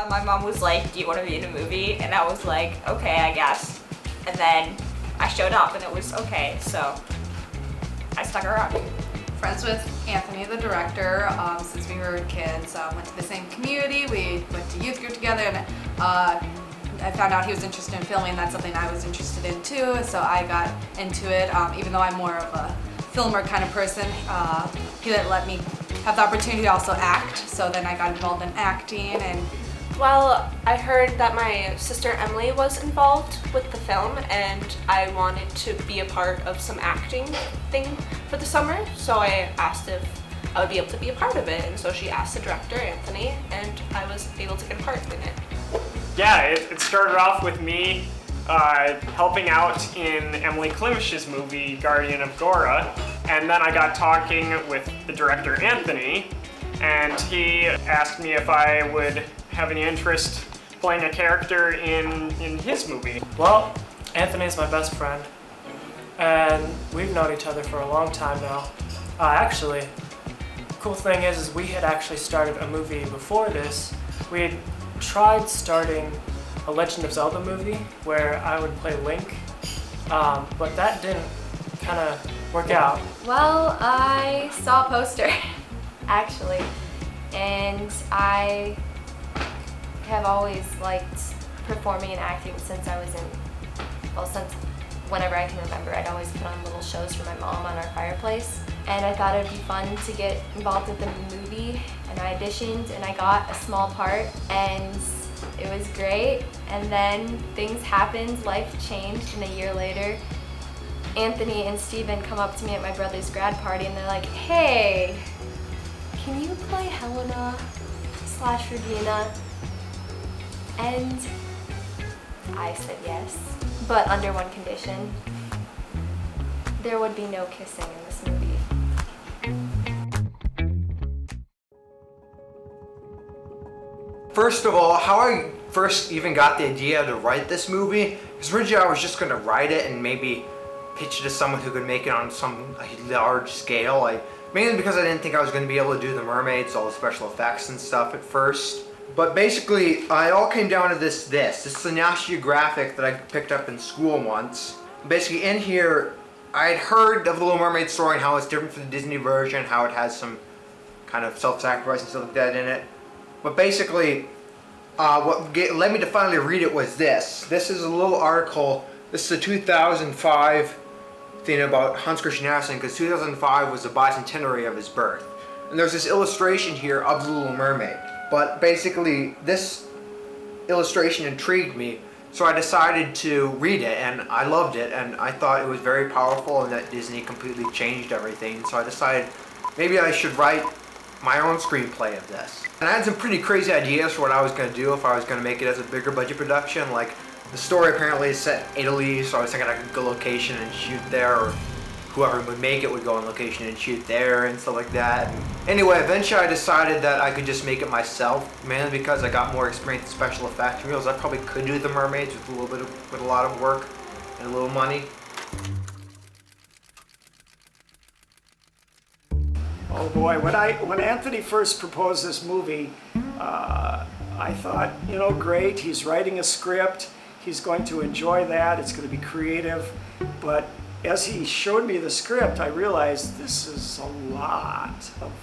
My mom was like, do you want to be in a movie? And I was like, okay, I guess. And then I showed up and it was okay, so I stuck around. Friends with Anthony, the director, since we were kids. Went to the same community, we went to youth group together, and I found out he was interested in filming. That's something I was interested in too, so I got into it. Even though I'm more of a filmer kind of person, he let me have the opportunity to also act, so then I got involved in acting. And well, I heard that my sister Emily was involved with the film and I wanted to be a part of some acting thing for the summer, so I asked if I would be able to be a part of it, and so she asked the director, Anthony, and I was able to get a part in it. Yeah, it started off with me helping out in Emily Klimish's movie, Guardian of Gora, and then I got talking with the director, Anthony, and he asked me if I would have any interest playing a character in his movie. Well, Anthony's my best friend, and we've known each other for a long time now. Actually, the cool thing is we had actually started a movie before this. We had tried starting a Legend of Zelda movie where I would play Link, but that didn't kind of work out. Well, I saw a poster, actually, and I have always liked performing and acting since I was since whenever I can remember. I'd always put on little shows for my mom on our fireplace, and I thought it'd be fun to get involved with the movie, and I auditioned and I got a small part, and it was great. And then things happened, life changed, and a year later Anthony and Steven come up to me at my brother's grad party and they're like, hey, can you play Helena / Regina? And I said yes, but under one condition. There would be no kissing in this movie. First of all, how I first even got the idea to write this movie, because originally I was just going to write it and maybe pitch it to someone who could make it on some large scale. Mainly because I didn't think I was going to be able to do the mermaids, all the special effects and stuff at first. But basically, it all came down to this. This is a National Geographic that I picked up in school once. Basically, in here, I had heard of the Little Mermaid story and how it's different from the Disney version, how it has some kind of self-sacrifice and stuff like that in it. But basically, what led me to finally read it was this. This is a little article. This is a 2005 thing about Hans Christian Andersen, because 2005 was the bicentenary of his birth. And there's this illustration here of the Little Mermaid. But basically, this illustration intrigued me, so I decided to read it, and I loved it, and I thought it was very powerful and that Disney completely changed everything. So I decided maybe I should write my own screenplay of this. And I had some pretty crazy ideas for what I was going to do if I was going to make it as a bigger budget production. Like, the story apparently is set in Italy, so I was thinking I could go location and shoot there, or whoever would make it would go on location and shoot there and stuff like that. Anyway, eventually I decided that I could just make it myself, mainly because I got more experience in special effects. I realized I probably could do the mermaids with a lot of work and a little money. Oh boy, when Anthony first proposed this movie, I thought, you know, great, he's writing a script, he's going to enjoy that, it's going to be creative, but as he showed me the script, I realized this is a lot of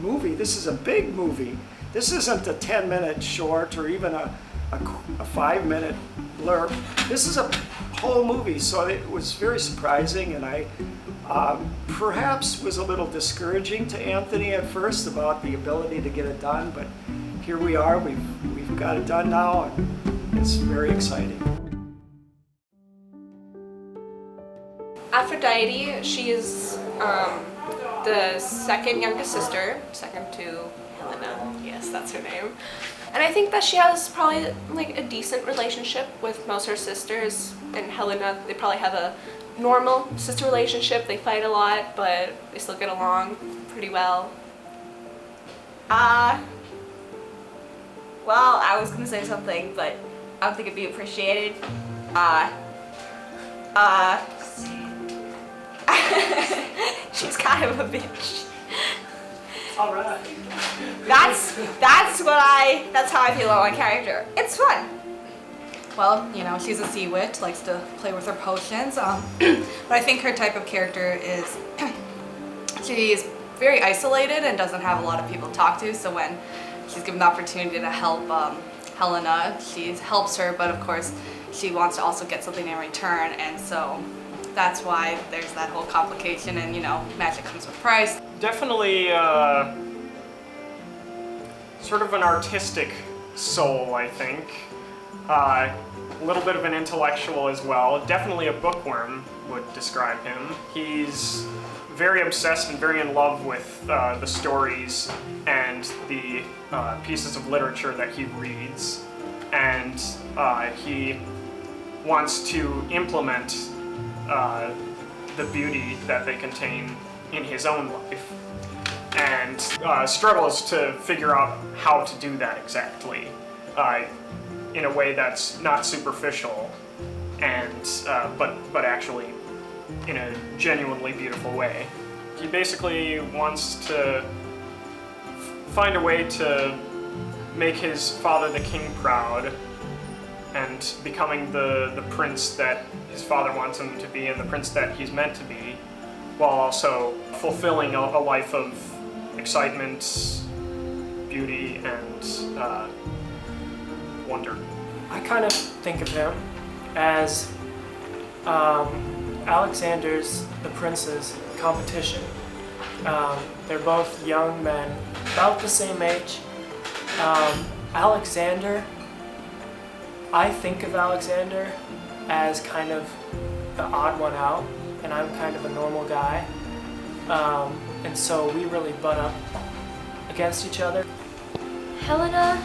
movie. This is a big movie. This isn't a 10-minute short or even a 5-minute blurb. This is a whole movie, so it was very surprising, and I perhaps was a little discouraging to Anthony at first about the ability to get it done, but here we are. We've got it done now, and it's very exciting. Aphrodite, she is the second youngest sister, second to Helena. Yes, that's her name. And I think that she has probably like a decent relationship with most of her sisters. And Helena, they probably have a normal sister relationship. They fight a lot, but they still get along pretty well. Well, I was gonna say something, but I don't think it'd be appreciated. She's kind of a bitch. All right. That's how I feel about my character. It's fun. Well, you know, she's a sea witch, likes to play with her potions. But I think her type of character is she's very isolated and doesn't have a lot of people to talk to. So when she's given the opportunity to help Helena, she helps her, but of course she wants to also get something in return, and so that's why there's that whole complication, and you know, magic comes with price. Definitely sort of an artistic soul, I think. A little bit of an intellectual as well. Definitely a bookworm would describe him. He's very obsessed and very in love with the stories and the pieces of literature that he reads, and he wants to implement the beauty that they contain in his own life, and struggles to figure out how to do that exactly in a way that's not superficial, and but actually in a genuinely beautiful way. He basically wants to find a way to make his father the king proud, and becoming the prince that his father wants him to be and the prince that he's meant to be, while also fulfilling a life of excitement, beauty, and wonder. I kind of think of him as Alexander's, the prince's, competition. They're both young men, about the same age. Alexander, I think of Alexander as kind of the odd one out, and I'm kind of a normal guy. And so we really butt up against each other. Helena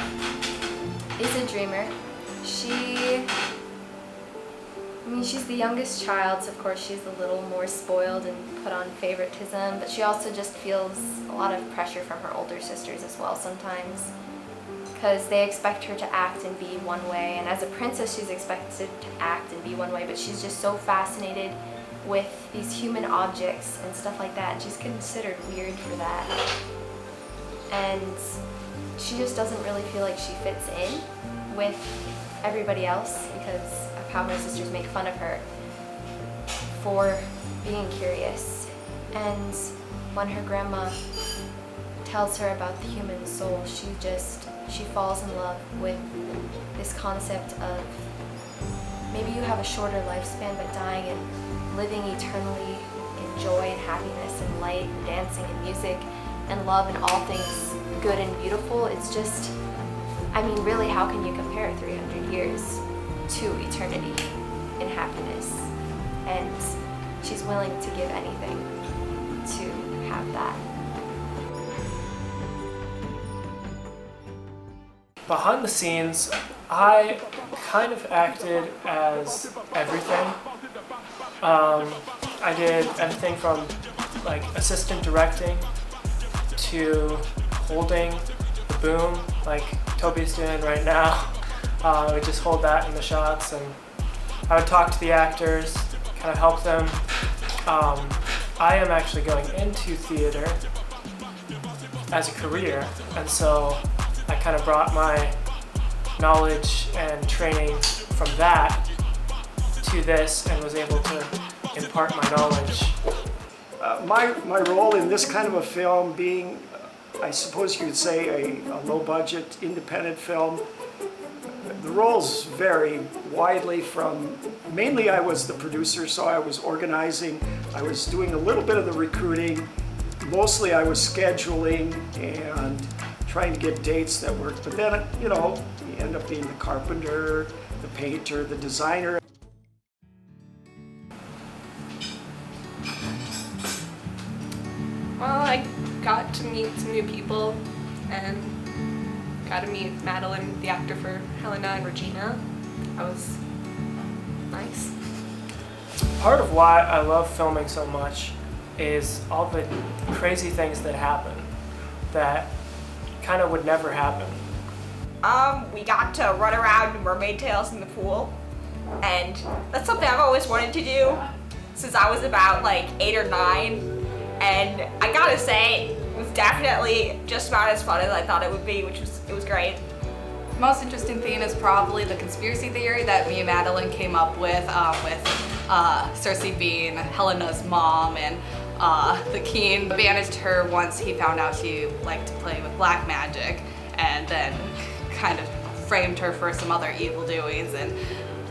is a dreamer. She's the youngest child, so of course she's a little more spoiled and put on favoritism, but she also just feels a lot of pressure from her older sisters as well sometimes, because they expect her to act and be one way, and as a princess she's expected to act and be one way, but she's just so fascinated with these human objects and stuff like that, and she's considered weird for that. And she just doesn't really feel like she fits in with everybody else because of how her sisters make fun of her for being curious. And when her grandma tells her about the human soul, she falls in love with this concept of maybe you have a shorter lifespan, but dying and living eternally in joy and happiness and light and dancing and music and love and all things good and beautiful. It's just, I mean, really, how can you compare 300 years to eternity in happiness? And she's willing to give anything to have that. Behind the scenes, I kind of acted as everything. I did everything from like assistant directing to holding the boom like Toby's doing right now. We just hold that in the shots, and I would talk to the actors, kind of help them. I am actually going into theater as a career, and so I kind of brought my knowledge and training from that to this and was able to impart my knowledge. My role in this kind of a film being, I suppose you could say, a low-budget independent film, the roles vary widely from, mainly I was the producer, so I was organizing, I was doing a little bit of the recruiting, mostly I was scheduling and trying to get dates that worked, but then, you know, you end up being the carpenter, the painter, the designer. Well, I got to meet some new people and got to meet Madeline, the actor for Helena and Regina. That was nice. Part of why I love filming so much is all the crazy things that happen that kind of would never happen. We got to run around Mermaid tails in the pool, and that's something I've always wanted to do since I was about like 8 or 9. And I gotta say, it was definitely just about as fun as I thought it would be, it was great. Most interesting thing is probably the conspiracy theory that me and Madeline came up with Cersei being Helena's mom, and the king banished her once he found out she liked to play with black magic, and then kind of framed her for some other evil doings, and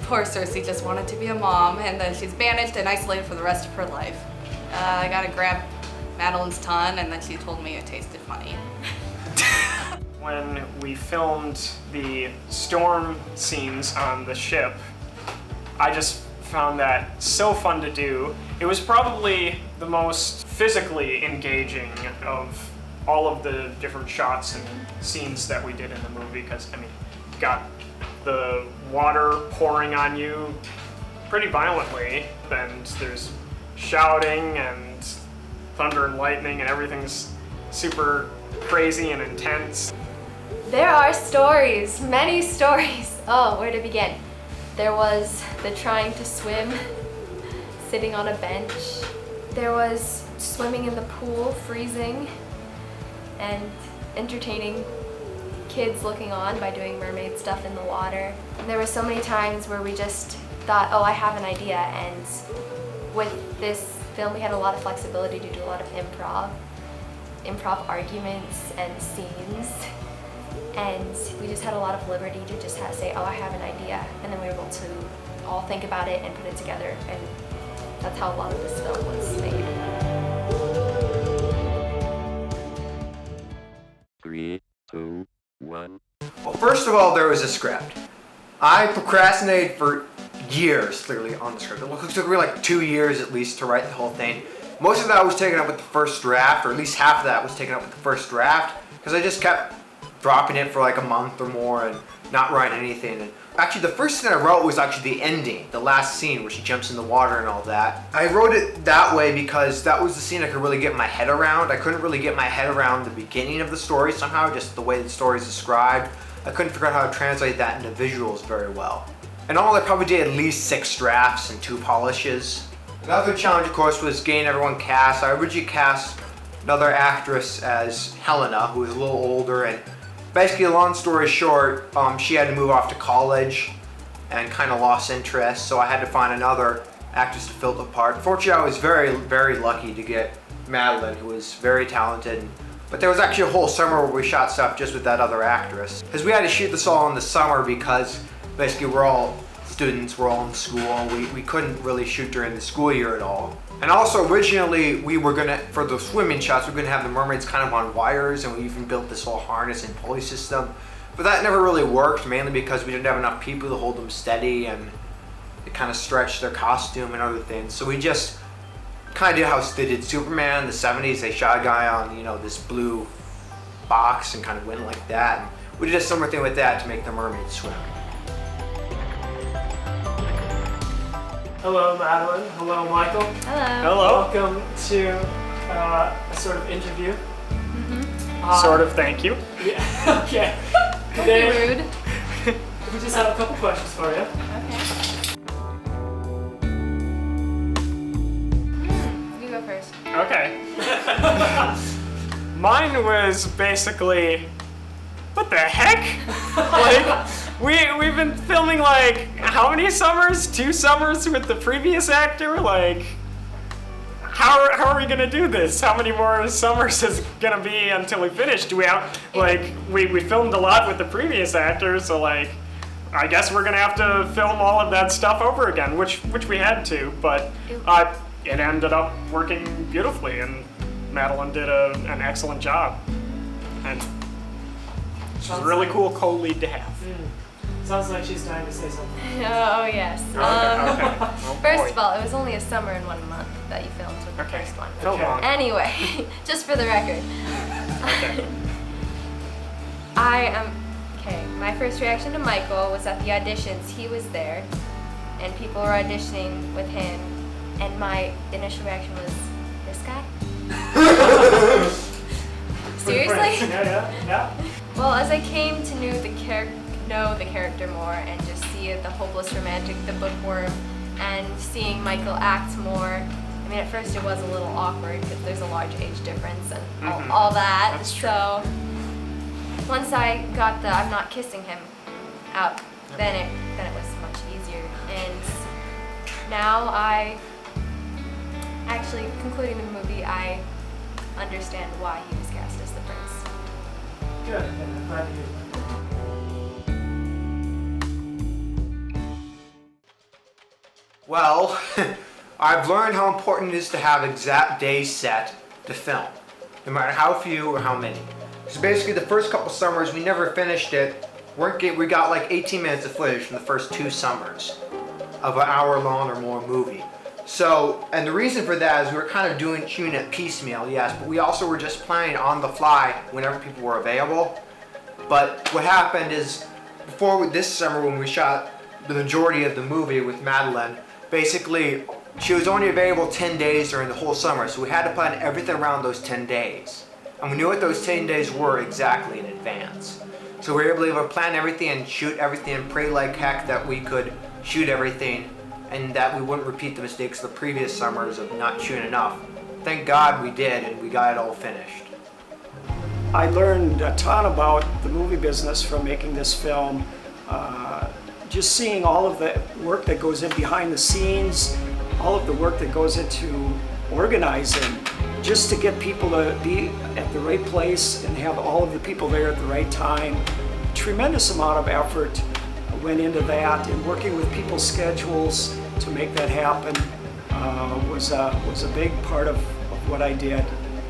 poor Cersei just wanted to be a mom, and then she's banished and isolated for the rest of her life. I gotta grab Madeline's tongue, and then she told me it tasted funny. When we filmed the storm scenes on the ship, I just found that so fun to do. It was probably the most physically engaging of all of the different shots and scenes that we did in the movie, because, I mean, you got the water pouring on you pretty violently, and there's shouting and thunder and lightning, and everything's super crazy and intense. There are stories, many stories. Oh, where to begin? There was the trying to swim, sitting on a bench. There was swimming in the pool, freezing, and entertaining kids looking on by doing mermaid stuff in the water. And there were so many times where we just thought, oh, I have an idea, and with this film we had a lot of flexibility to do a lot of improv arguments and scenes. And we just had a lot of liberty to just say, oh, I have an idea. And then we were able to all think about it and put it together. And that's how a lot of this film was made. 3, 2, 1. Well, first of all, there was a script. I procrastinated for years, literally, on the script. It took me like 2 years at least to write the whole thing. Most of that was taken up with the first draft, or at least half of that was taken up with the first draft, because I just kept dropping it for like a month or more and not writing anything. And actually, the first thing I wrote was actually the ending, the last scene where she jumps in the water and all that. I wrote it that way because that was the scene I could really get my head around. I couldn't really get my head around the beginning of the story somehow, just the way the story is described. I couldn't figure out how to translate that into visuals very well. In all, I probably did at least 6 drafts and 2 polishes. Another challenge, of course, was getting everyone cast. I originally cast another actress as Helena, who was a little older, and basically, long story short, she had to move off to college and kind of lost interest, so I had to find another actress to fill the part. Fortunately, I was very, very lucky to get Madeline, who was very talented. But there was actually a whole summer where we shot stuff just with that other actress. Because we had to shoot this all in the summer because basically we're all students, we're all in school, we couldn't really shoot during the school year at all. And also originally we were gonna, for the swimming shots, we were gonna have the mermaids kind of on wires, and we even built this whole harness and pulley system. But that never really worked, mainly because we didn't have enough people to hold them steady, and it kind of stretched their costume and other things. So we just kind of did how they did Superman in the 70s. They shot a guy on, you know, this blue box and kind of went like that. And we did a similar thing with that to make the mermaid swim. Hello, Madeline. Hello, Michael. Hello. Hello. Welcome to a sort of interview. Sort of, thank you. Yeah. Okay. Don't be rude. We just have a couple questions for you. Okay. You go first. Okay. Mine was basically, what the heck? Like, we've been filming like, how many summers? 2 summers with the previous actor? Like, how are we gonna do this? How many more summers is it gonna be until we finish? Do we have, like, we filmed a lot with the previous actor, so like, I guess we're gonna have to film all of that stuff over again, which we had to, but it ended up working beautifully, and Madeline did an excellent job. And she's a really cool co-lead to have. Sounds like she's dying to say something. Oh, yes. Okay. Oh, First boy. of all, it was only a summer and 1 month that you filmed with the Okay. first one. Felt Okay. long. Anyway, just for the record. Okay. Okay, my first reaction to Michael was at the auditions. He was there, and people were auditioning with him, and my initial reaction was, this guy? Seriously? Yeah. Well, as I came to know the character more and just see the hopeless romantic, the bookworm, and seeing Michael act more, I mean, at first it was a little awkward because there's a large age difference and Mhm. all that. That's true. So once I got the I'm not kissing him out, then it was much easier. And now I actually, concluding the movie, I understand why he was cast as the prince. Good. I'm glad to hear that. Well, I've learned how important it is to have exact days set to film, no matter how few or how many. So basically, the first couple summers, we never finished it. We got like 18 minutes of footage from the first 2 summers of an hour-long or more movie. So, and the reason for that is we were kind of shooting it piecemeal, yes, but we also were just planning on the fly whenever people were available. But what happened is, before this summer when we shot the majority of the movie with Madeline, basically she was only available 10 days during the whole summer, so we had to plan everything around those 10 days. And we knew what those 10 days were exactly in advance. So we were able to plan everything and shoot everything and pray like heck that we could shoot everything and that we wouldn't repeat the mistakes of the previous summers of not shooting enough. Thank God we did, and we got it all finished. I learned a ton about the movie business from making this film. Just seeing all of the work that goes in behind the scenes, all of the work that goes into organizing, just to get people to be at the right place and have all of the people there at the right time. Tremendous amount of effort went into that, and working with people's schedules to make that happen was a big part of what I did.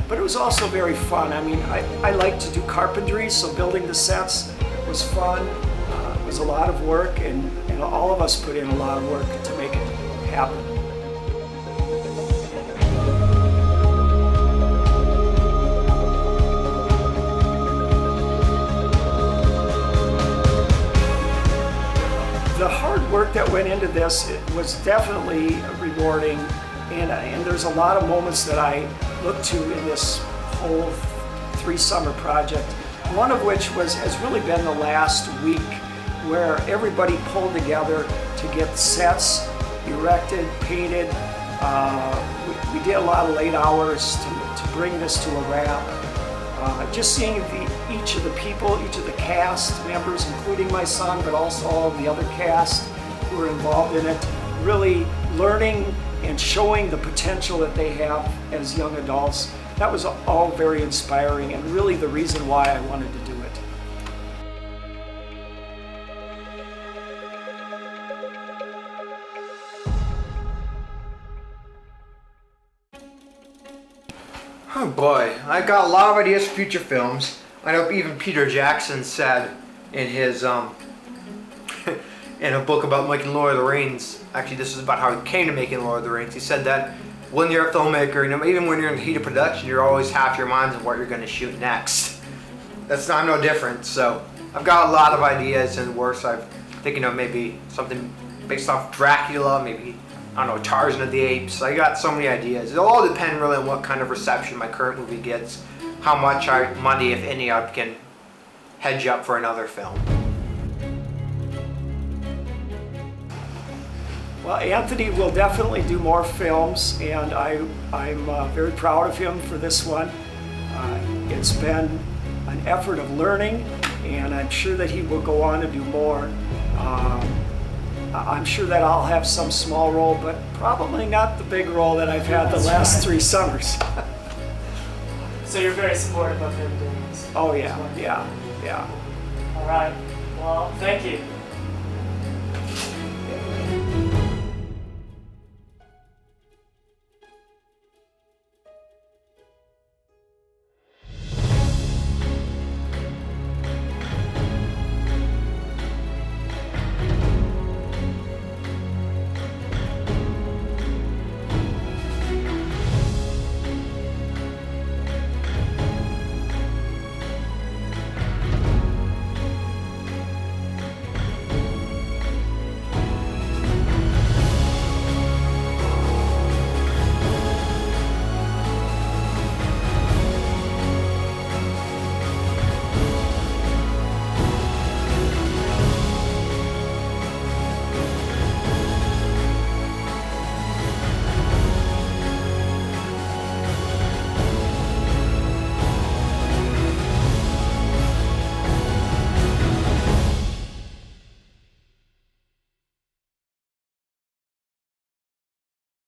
But it was also very fun. I mean, I like to do carpentry, so building the sets was fun. It was a lot of work, and all of us put in a lot of work to make it happen. The hard work that went into this, it was definitely rewarding, and there's a lot of moments that I look to in this whole 3-summer project. One of which has really been the last week, where everybody pulled together to get sets erected, painted. We did a lot of late hours to bring this to a wrap. Just seeing each of the people, each of the cast members, including my son, but also all of the other cast who were involved in it, really learning and showing the potential that they have as young adults. That was all very inspiring, and really the reason why I wanted to do it. Oh boy, I've got a lot of ideas for future films. I know even Peter Jackson said in his in a book about making Lord of the Rings, actually this is about how he came to making Lord of the Rings, he said that when you're a filmmaker, even when you're in the heat of production, you're always half your mind on what you're going to shoot next. I'm no different, so I've got a lot of ideas in the works. I'm thinking of maybe something based off Dracula, maybe, I don't know, Tarzan of the Apes. I got so many ideas. It'll all depend really on what kind of reception my current movie gets, how much money, if any, I can hedge up for another film. Well, Anthony will definitely do more films, and I'm very proud of him for this one. It's been an effort of learning, and I'm sure that he will go on to do more. I'm sure that I'll have some small role, but probably not the big role that I've had the last 3 summers. So you're very supportive of him doing this? Oh yeah, yeah. All right. Well, thank you.